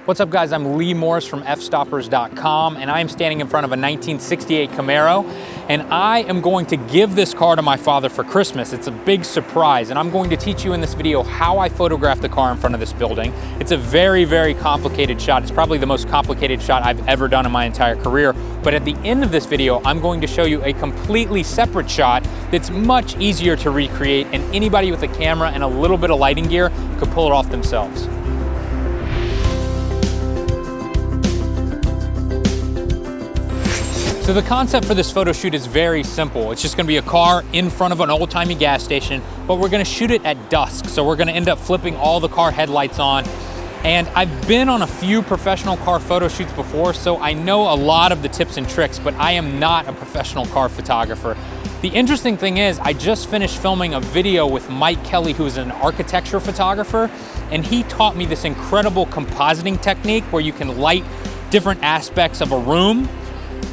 What's up guys, I'm Lee Morris from Fstoppers.com and I am standing in front of a 1968 Camaro and I am going to give this car to my father for Christmas. It's a big surprise and I'm going to teach you in this video how I photographed the car in front of this building. It's a very, very complicated shot. It's probably the most complicated shot I've ever done in my entire career. But at the end of this video, I'm going to show you a completely separate shot that's much easier to recreate and anybody with a camera and a little bit of lighting gear could pull it off themselves. So the concept for this photo shoot is very simple. It's just gonna be a car in front of an old-timey gas station, but we're gonna shoot it at dusk. So we're gonna end up flipping all the car headlights on. And I've been on a few professional car photo shoots before, so I know a lot of the tips and tricks, but I am not a professional car photographer. The interesting thing is, I just finished filming a video with Mike Kelly, who's an architecture photographer, and he taught me this incredible compositing technique where you can light different aspects of a room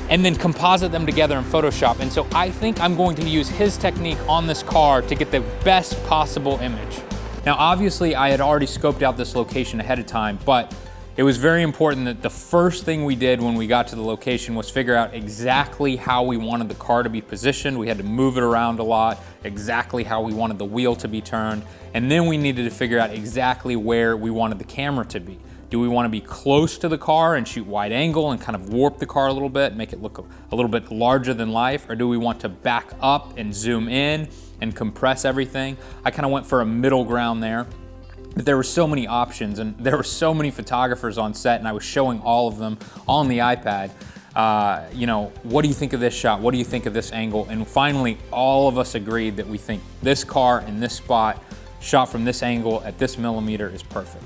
and then composite them together in Photoshop. And so I think I'm going to use his technique on this car to get the best possible image. Now, obviously I had already scoped out this location ahead of time, but it was very important that the first thing we did when we got to the location was figure out exactly how we wanted the car to be positioned. We had to move it around a lot, exactly how we wanted the wheel to be turned, and then we needed to figure out exactly where we wanted the camera to be. Do we want to be close to the car and shoot wide angle and kind of warp the car a little bit, make it look a little bit larger than life? Or do we want to back up and zoom in and compress everything? I kind of went for a middle ground there. But there were so many options and there were so many photographers on set and I was showing all of them on the iPad. You know, what do you think of this shot? What do you think of this angle? And finally, all of us agreed that we think this car in this spot, shot from this angle at this millimeter is perfect.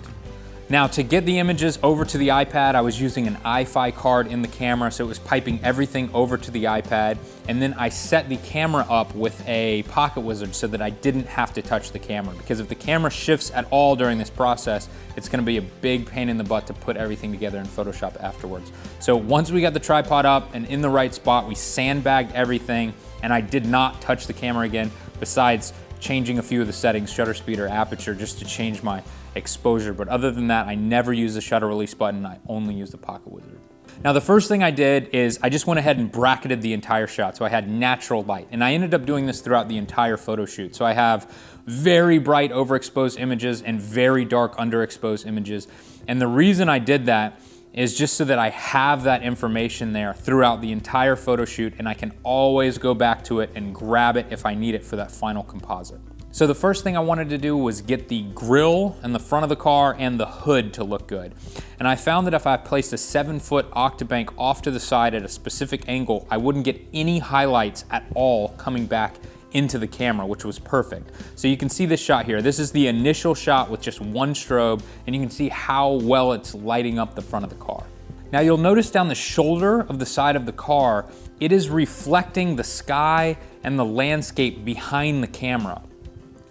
Now, to get the images over to the iPad, I was using an iFi card in the camera, so it was piping everything over to the iPad, and then I set the camera up with a pocket wizard so that I didn't have to touch the camera, because if the camera shifts at all during this process, it's gonna be a big pain in the butt to put everything together in Photoshop afterwards. So once we got the tripod up and in the right spot, we sandbagged everything, and I did not touch the camera again, besides changing a few of the settings, shutter speed or aperture, just to change my exposure. But other than that, I never use the shutter release button. I only use the pocket wizard. Now, the first thing I did is I just went ahead and bracketed the entire shot. So I had natural light, and I ended up doing this throughout the entire photo shoot. So I have very bright overexposed images and very dark underexposed images. And the reason I did that is just so that I have that information there throughout the entire photo shoot, and I can always go back to it and grab it if I need it for that final composite. So the first thing I wanted to do was get the grille and the front of the car and the hood to look good. And I found that if I placed a 7-foot octa bank off to the side at a specific angle, I wouldn't get any highlights at all coming back into the camera, which was perfect. So you can see this shot here. This is the initial shot with just one strobe, and you can see how well it's lighting up the front of the car. Now you'll notice down the shoulder of the side of the car, it is reflecting the sky and the landscape behind the camera.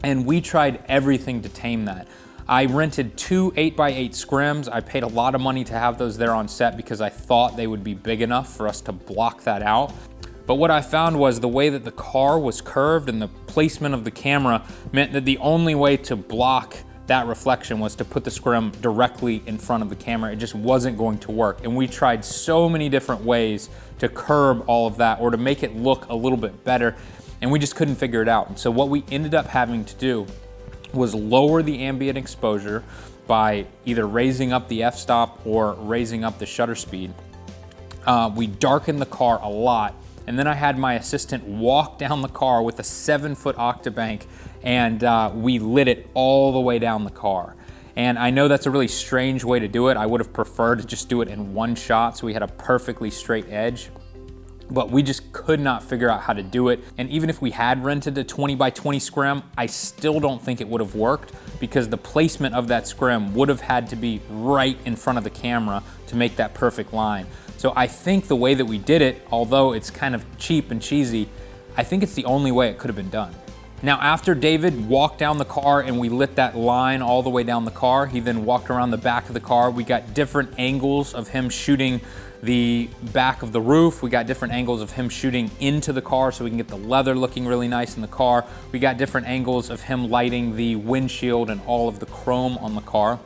And we tried everything to tame that. I rented two 8x8 scrims. I paid a lot of money to have those there on set because I thought they would be big enough for us to block that out. But what I found was the way that the car was curved and the placement of the camera meant that the only way to block that reflection was to put the scrim directly in front of the camera. It just wasn't going to work. And we tried so many different ways to curb all of that or to make it look a little bit better, and we just couldn't figure it out. And so what we ended up having to do was lower the ambient exposure by either raising up the f-stop or raising up the shutter speed. We darkened the car a lot, and then I had my assistant walk down the car with a 7-foot octa bank, and we lit it all the way down the car. And I know that's a really strange way to do it. I would have preferred to just do it in one shot so we had a perfectly straight edge. But we just could not figure out how to do it. And even if we had rented a 20x20 scrim, I still don't think it would have worked because the placement of that scrim would have had to be right in front of the camera to make that perfect line. So I think the way that we did it, although it's kind of cheap and cheesy, I think it's the only way it could have been done. Now, after David walked down the car and we lit that line all the way down the car, he then walked around the back of the car. We got different angles of him shooting the back of the roof. We got different angles of him shooting into the car so we can get the leather looking really nice in the car. We got different angles of him lighting the windshield and all of the chrome on the car.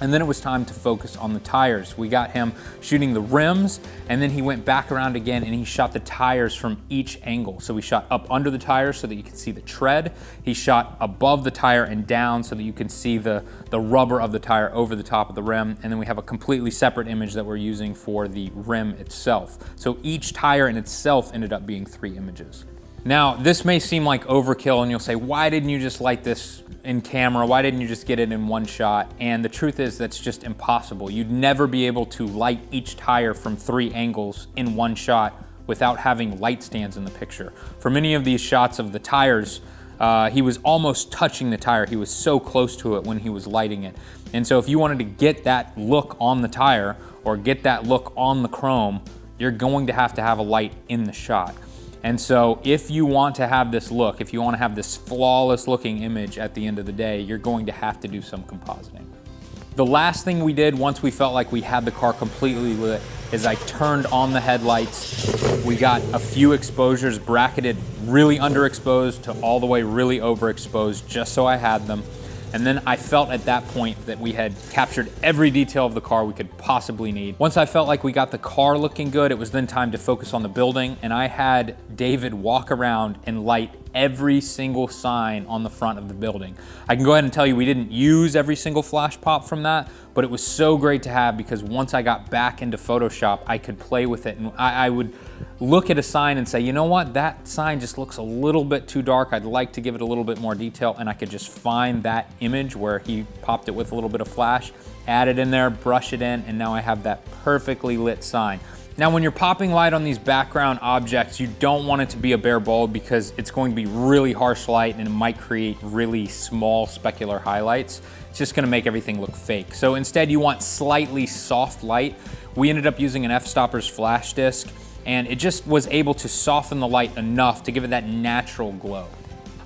And then it was time to focus on the tires. We got him shooting the rims, and then he went back around again and he shot the tires from each angle. So we shot up under the tires so that you could see the tread. He shot above the tire and down so that you can see the rubber of the tire over the top of the rim. And then we have a completely separate image that we're using for the rim itself. So each tire in itself ended up being 3 images. Now, this may seem like overkill and you'll say, why didn't you just light this in camera? Why didn't you just get it in one shot? And the truth is that's just impossible. You'd never be able to light each tire from 3 angles in one shot without having light stands in the picture. For many of these shots of the tires, he was almost touching the tire. He was so close to it when he was lighting it. And so if you wanted to get that look on the tire or get that look on the chrome, you're going to have a light in the shot. And so if you want to have this look, if you want to have this flawless looking image at the end of the day, you're going to have to do some compositing. The last thing we did once we felt like we had the car completely lit is I turned on the headlights. We got a few exposures bracketed really underexposed to all the way really overexposed just so I had them. And then I felt at that point that we had captured every detail of the car we could possibly need. Once I felt like we got the car looking good, it was then time to focus on the building, and I had David walk around and light every single sign on the front of the building. I can go ahead and tell you we didn't use every single flash pop from that, but it was so great to have because once I got back into Photoshop, I could play with it, and I would look at a sign and say, you know what, that sign just looks a little bit too dark. I'd like to give it a little bit more detail, and I could just find that image where he popped it with a little bit of flash, add it in there, brush it in, and now I have that perfectly lit sign. Now, when you're popping light on these background objects, you don't want it to be a bare bulb because it's going to be really harsh light and it might create really small specular highlights. It's just gonna make everything look fake. So instead you want slightly soft light. We ended up using an Fstoppers flash disc, and it just was able to soften the light enough to give it that natural glow.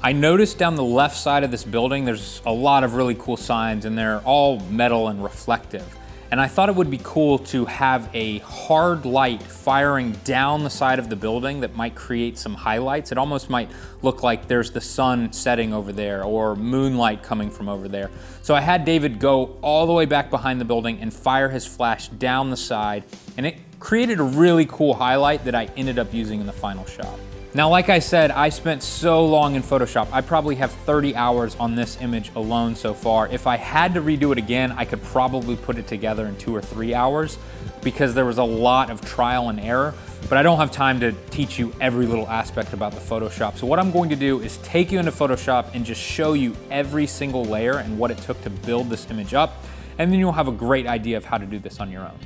I noticed down the left side of this building, there's a lot of really cool signs and they're all metal and reflective. And I thought it would be cool to have a hard light firing down the side of the building that might create some highlights. It almost might look like there's the sun setting over there or moonlight coming from over there. So I had David go all the way back behind the building and fire his flash down the side, and it created a really cool highlight that I ended up using in the final shot. Now, like I said, I spent so long in Photoshop. I probably have 30 hours on this image alone so far. If I had to redo it again, I could probably put it together in 2 or 3 hours because there was a lot of trial and error, but I don't have time to teach you every little aspect about the Photoshop. So what I'm going to do is take you into Photoshop and just show you every single layer and what it took to build this image up, and then you'll have a great idea of how to do this on your own.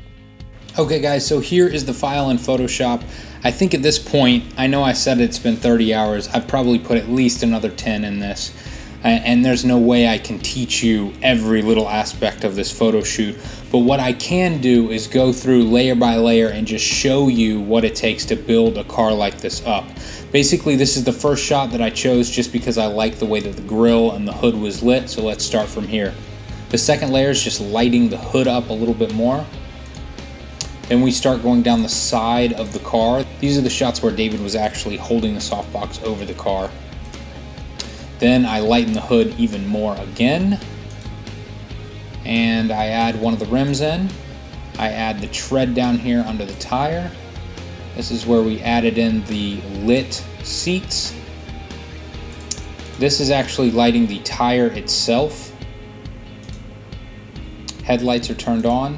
Okay guys, so here is the file in Photoshop. I think at this point, I know I said it's been 30 hours, I've probably put at least another 10 in this, and there's no way I can teach you every little aspect of this photo shoot, but what I can do is go through layer by layer and just show you what it takes to build a car like this up. Basically, this is the first shot that I chose just because I like the way that the grille and the hood was lit, so let's start from here. The second layer is just lighting the hood up a little bit more. Then we start going down the side of the car. These are the shots where David was actually holding the softbox over the car. Then I lighten the hood even more again. And I add one of the rims in. I add the tread down here under the tire. This is where we added in the lit seats. This is actually lighting the tire itself. Headlights are turned on.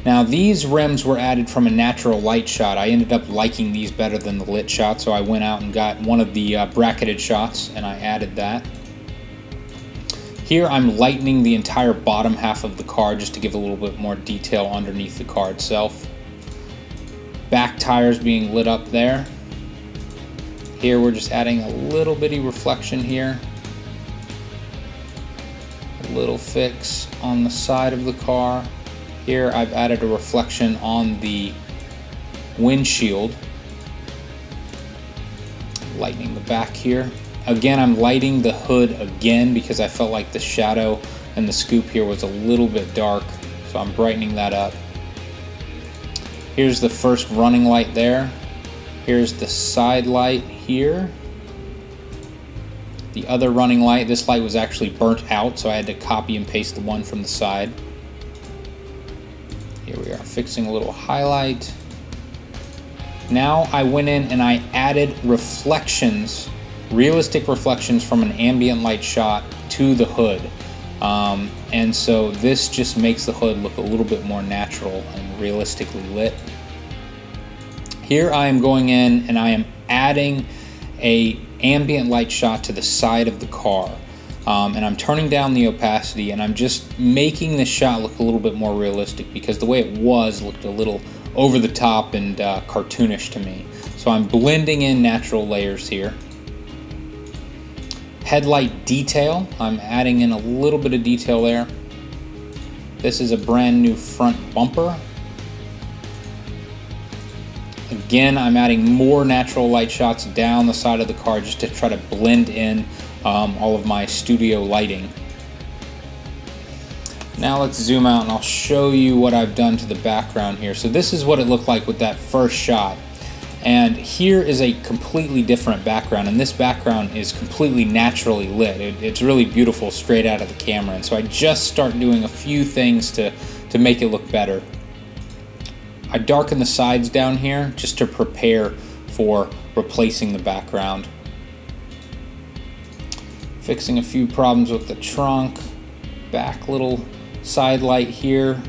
Now these rims were added from a natural light shot. I ended up liking these better than the lit shot, so I went out and got one of the bracketed shots and I added that. Here I'm lightening the entire bottom half of the car just to give a little bit more detail underneath the car itself. Back tires being lit up there. Here we're just adding a little bitty reflection here. A little fix on the side of the car. Here I've added a reflection on the windshield, lightening the back here. Again, I'm lighting the hood again because I felt like the shadow and the scoop here was a little bit dark, so I'm brightening that up. Here's the first running light there. Here's the side light here. the other running light. This light was actually burnt out, so I had to copy and paste the one from the side. Here we are, fixing a little highlight. Now I went in and I added reflections, realistic reflections from an ambient light shot to the hood. And so this just makes the hood look a little bit more natural and realistically lit. Here I am going in and I am adding a ambient light shot to the side of the car. And I'm turning down the opacity, and I'm just making the shot look a little bit more realistic, because the way it was looked a little over the top and cartoonish to me. So I'm blending in natural layers here. Headlight detail, I'm adding in a little bit of detail there. This is a brand new front bumper. Again, I'm adding more natural light shots down the side of the car just to try to blend in all of my studio lighting. Now let's zoom out and I'll show you what I've done to the background here. So this is what it looked like with that first shot. And here is a completely different background, and this background is completely naturally lit. It's really beautiful straight out of the camera. And so I just start doing a few things to make it look better. I darken the sides down here just to prepare for replacing the background. Fixing a few problems with the trunk, back little side light here,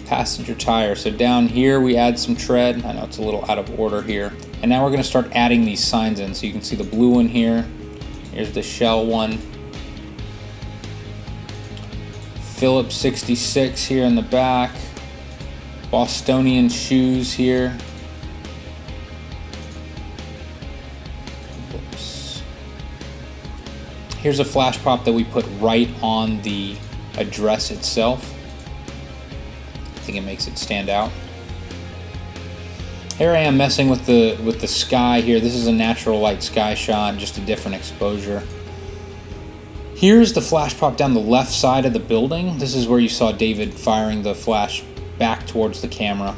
passenger tire. So down here we add some tread. I know it's a little out of order here. And now we're going to start adding these signs in. So you can see the blue one here. Here's the shell one. Phillips 66 here in the back. Bostonian shoes here. Oops. Here's a flash pop that we put right on the address itself. I think it makes it stand out. Here I am messing with the sky here. This is a natural light sky shot, just a different exposure. Here's the flash pop down the left side of the building. This is where you saw David firing the flash back towards the camera.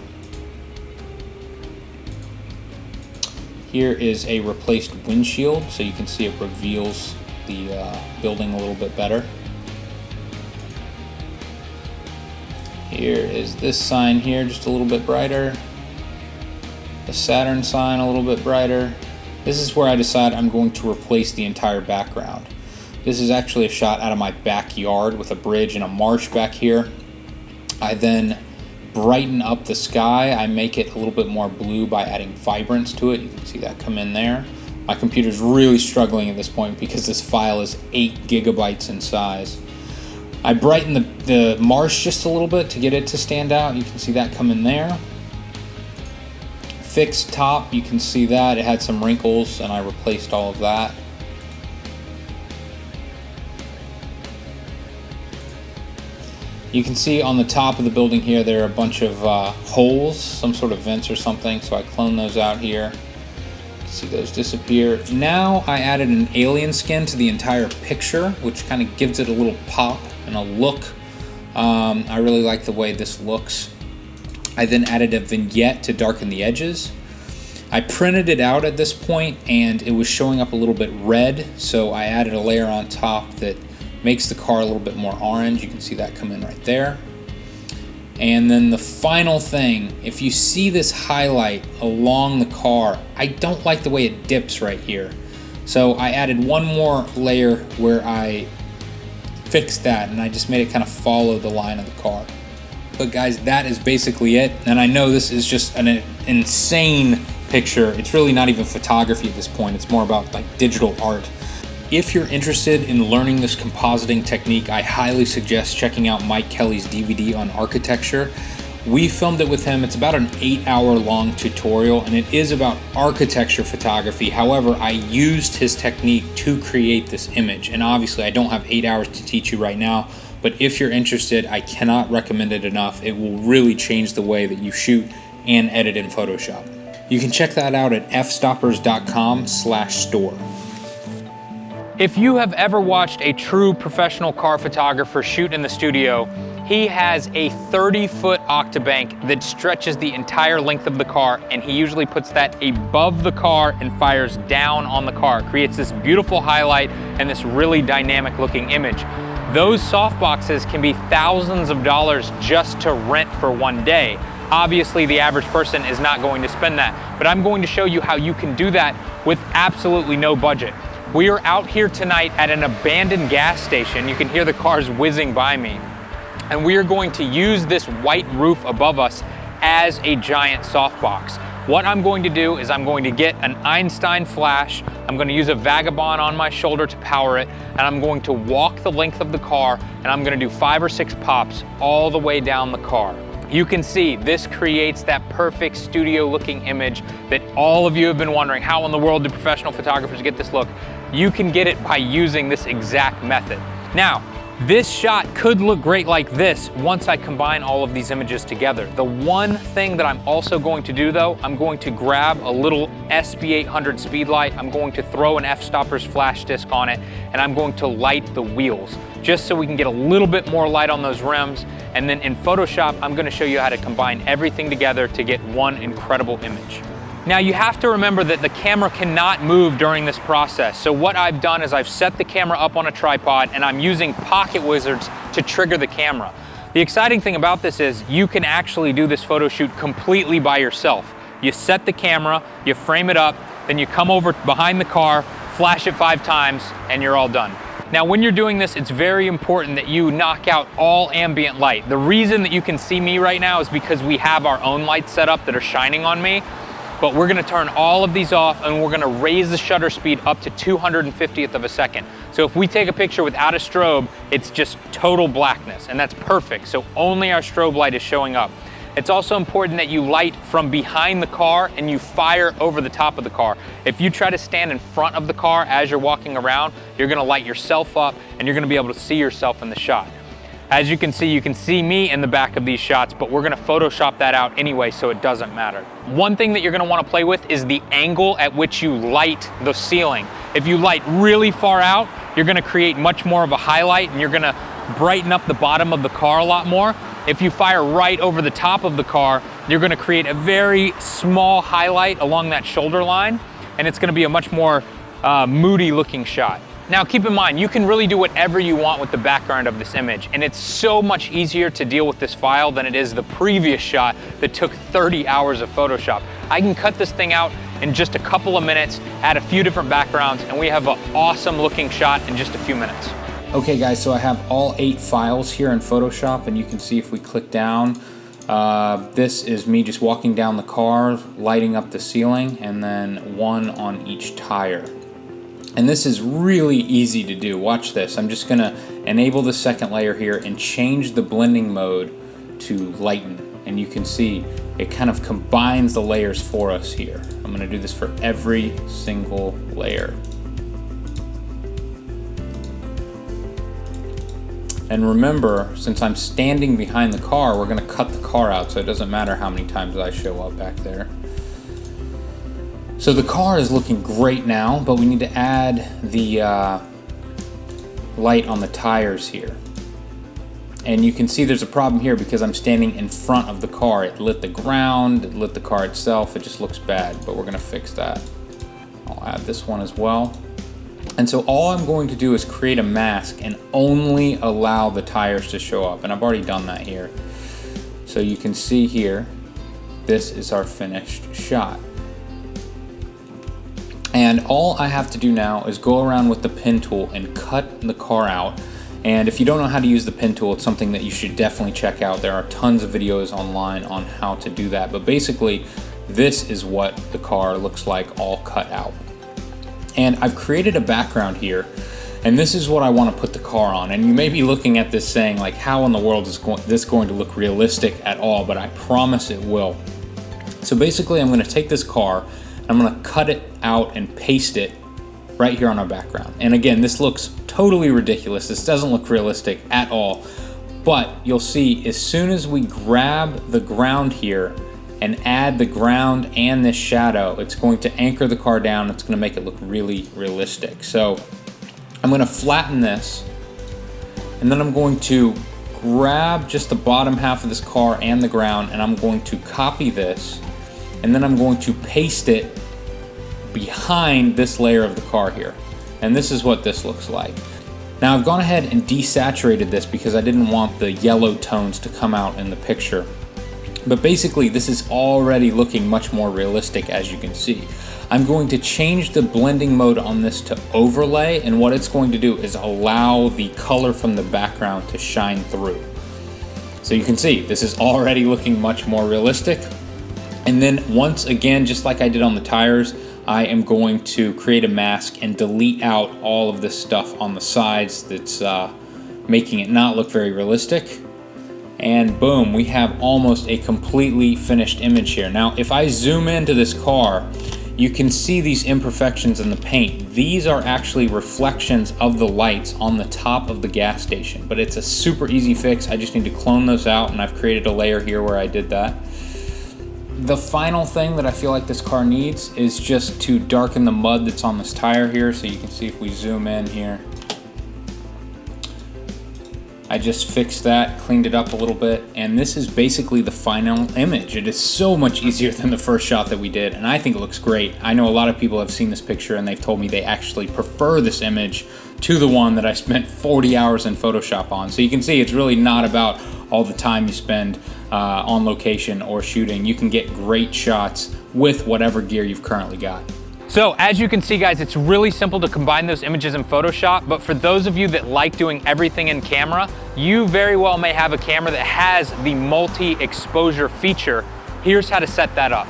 Here is a replaced windshield, so you can see it reveals the building a little bit better. Here is this sign here, just a little bit brighter. The Saturn sign a little bit brighter. This is where I decide I'm going to replace the entire background. This is actually a shot out of my backyard with a bridge and a marsh back here. I then brighten up the sky. I make it a little bit more blue by adding vibrance to it. You can see that come in there. My computer's really struggling at this point because this file is 8 gigabytes in size. I brighten the marsh just a little bit to get it to stand out. You can see that come in there. Fixed top, you can see that. It had some wrinkles and I replaced all of that. You can see on the top of the building here there are a bunch of holes, some sort of vents or something, so I clone those out here. You can see those disappear. Now I added an alien skin to the entire picture, which kind of gives it a little pop and a look. I really like the way this looks. I then added a vignette to darken the edges. I printed it out at this point and it was showing up a little bit red, so I added a layer on top that makes the car a little bit more orange. You can see that come in right there. And then the final thing, if you see this highlight along the car, I don't like the way it dips right here. So I added one more layer where I fixed that and I just made it kind of follow the line of the car. But guys, that is basically it. And I know this is just an insane picture. It's really not even photography at this point. It's more about like digital art. If you're interested in learning this compositing technique, I highly suggest checking out Mike Kelly's DVD on architecture. We filmed it with him. It's about an 8-hour long tutorial and it is about architecture photography. However, I used his technique to create this image. And obviously I don't have 8 hours to teach you right now, but if you're interested, I cannot recommend it enough. It will really change the way that you shoot and edit in Photoshop. You can check that out at fstoppers.com/store. If you have ever watched a true professional car photographer shoot in the studio, He has a 30-foot octa bank that stretches the entire length of the car, and he usually puts that above the car and fires down on the car. It creates this beautiful highlight and this really dynamic looking image. Those softboxes can be thousands of dollars just to rent for one day. Obviously, the average person is not going to spend that, but I'm going to show you how you can do that with absolutely no budget. We are out here tonight at an abandoned gas station. You can hear the cars whizzing by me. And we are going to use this white roof above us as a giant softbox. What I'm going to do is I'm going to get an Einstein flash, I'm going to use a Vagabond on my shoulder to power it, and I'm going to walk the length of the car, and I'm going to do 5 or 6 pops all the way down the car. You can see this creates that perfect studio looking image that all of you have been wondering, how in the world do professional photographers get this look? You can get it by using this exact method. Now, this shot could look great like this once I combine all of these images together. The one thing that I'm also going to do though, I'm going to grab a little SB800 speed light, I'm going to throw an Fstoppers flash disc on it, and I'm going to light the wheels, just so we can get a little bit more light on those rims. And then in Photoshop, I'm gonna show you how to combine everything together to get one incredible image. Now you have to remember that the camera cannot move during this process. So what I've done is I've set the camera up on a tripod and I'm using pocket wizards to trigger the camera. The exciting thing about this is you can actually do this photo shoot completely by yourself. You set the camera, you frame it up, then you come over behind the car, flash it 5 times, and you're all done. Now, when you're doing this, it's very important that you knock out all ambient light. The reason that you can see me right now is because we have our own lights set up that are shining on me. But we're gonna turn all of these off and we're gonna raise the shutter speed up to 250th of a second. So if we take a picture without a strobe, it's just total blackness, and that's perfect. So only our strobe light is showing up. It's also important that you light from behind the car and you fire over the top of the car. If you try to stand in front of the car as you're walking around, you're gonna light yourself up and you're gonna be able to see yourself in the shot. As you can see me in the back of these shots, but we're gonna Photoshop that out anyway, so it doesn't matter. One thing that you're gonna wanna play with is the angle at which you light the ceiling. If you light really far out, you're gonna create much more of a highlight and you're gonna brighten up the bottom of the car a lot more. If you fire right over the top of the car, you're gonna create a very small highlight along that shoulder line, and it's gonna be a much more moody looking shot. Now keep in mind, you can really do whatever you want with the background of this image, and it's so much easier to deal with this file than it is the previous shot that took 30 hours of Photoshop. I can cut this thing out in just a couple of minutes, add a few different backgrounds, and we have an awesome looking shot in just a few minutes. Okay guys, so I have all 8 files here in Photoshop, and you can see if we click down, this is me just walking down the car, lighting up the ceiling, and then one on each tire. And this is really easy to do. Watch this. I'm just gonna enable the second layer here and change the blending mode to lighten. And you can see it kind of combines the layers for us here. I'm gonna do this for every single layer. And remember, since I'm standing behind the car, we're gonna cut the car out, so it doesn't matter how many times I show up back there. So the car is looking great now, but we need to add the light on the tires here. And you can see there's a problem here because I'm standing in front of the car. It lit the ground, it lit the car itself. It just looks bad, but we're gonna fix that. I'll add this one as well. And so all I'm going to do is create a mask and only allow the tires to show up. And I've already done that here. So you can see here, this is our finished shot. And all I have to do now is go around with the pen tool and cut the car out. And if you don't know how to use the pen tool, it's something that you should definitely check out. There are tons of videos online on how to do that. But basically, this is what the car looks like all cut out. And I've created a background here, and this is what I want to put the car on. And you may be looking at this saying, like, how in the world is this going to look realistic at all? But I promise it will. So basically, I'm going to take this car, I'm going to cut it out and paste it right here on our background. And again, this looks totally ridiculous. This doesn't look realistic at all. But you'll see, as soon as we grab the ground here and add the ground and this shadow, it's going to anchor the car down. It's going to make it look really realistic. So I'm going to flatten this, and then I'm going to grab just the bottom half of this car and the ground, and I'm going to copy this, and then I'm going to paste it behind this layer of the car here. And this is what this looks like. Now I've gone ahead and desaturated this because I didn't want the yellow tones to come out in the picture. But basically this is already looking much more realistic, as you can see. I'm going to change the blending mode on this to overlay, and what it's going to do is allow the color from the background to shine through. So you can see this is already looking much more realistic. And then once again, just like I did on the tires, I am going to create a mask and delete out all of this stuff on the sides that's making it not look very realistic. And boom, we have almost a completely finished image here. Now, if I zoom into this car, you can see these imperfections in the paint. These are actually reflections of the lights on the top of the gas station, but it's a super easy fix. I just need to clone those out, and I've created a layer here where I did that. The final thing that I feel like this car needs is just to darken the mud that's on this tire here. So you can see if we zoom in here, I just fixed that, cleaned it up a little bit, and this is basically the final image. It is so much easier than the first shot that we did, and I think it looks great. I know a lot of people have seen this picture and they've told me they actually prefer this image to the one that I spent 40 hours in Photoshop on. So you can see it's really not about all the time you spend on location or shooting. You can get great shots with whatever gear you've currently got. So as you can see, guys, it's really simple to combine those images in Photoshop, but for those of you that like doing everything in camera, you very well may have a camera that has the multi-exposure feature. Here's how to set that up.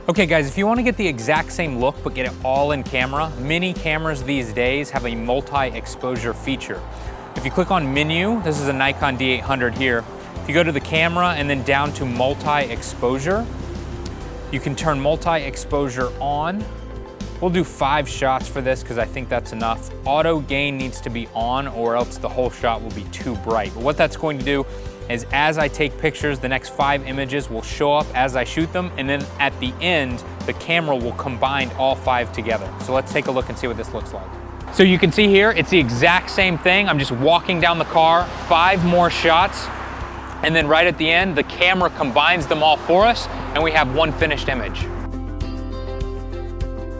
Okay guys, if you want to get the exact same look but get it all in camera, many cameras these days have a multi-exposure feature. If you click on menu, this is a Nikon D800 here. If you go to the camera and then down to multi-exposure, you can turn multi-exposure on. We'll do 5 shots for this because I think that's enough. Auto gain needs to be on or else the whole shot will be too bright. But what that's going to do is as I take pictures, the next 5 images will show up as I shoot them, and then at the end, the camera will combine all 5 together. So let's take a look and see what this looks like. So you can see here, it's the exact same thing. I'm just walking down the car, 5 more shots, and then right at the end, the camera combines them all for us, and we have one finished image.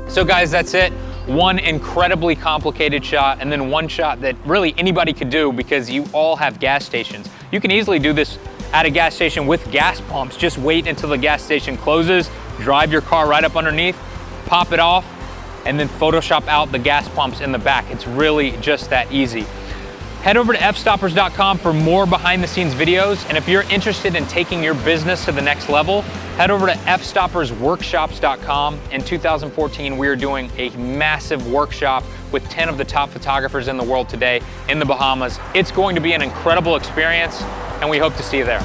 So guys, that's it. One incredibly complicated shot, and then one shot that really anybody could do because you all have gas stations. You can easily do this at a gas station with gas pumps. Just wait until the gas station closes, drive your car right up underneath, pop it off, and then Photoshop out the gas pumps in the back. It's really just that easy. Head over to fstoppers.com for more behind the scenes videos. And if you're interested in taking your business to the next level, head over to fstoppersworkshops.com. In 2014, we are doing a massive workshop with 10 of the top photographers in the world today in the Bahamas. It's going to be an incredible experience, and we hope to see you there.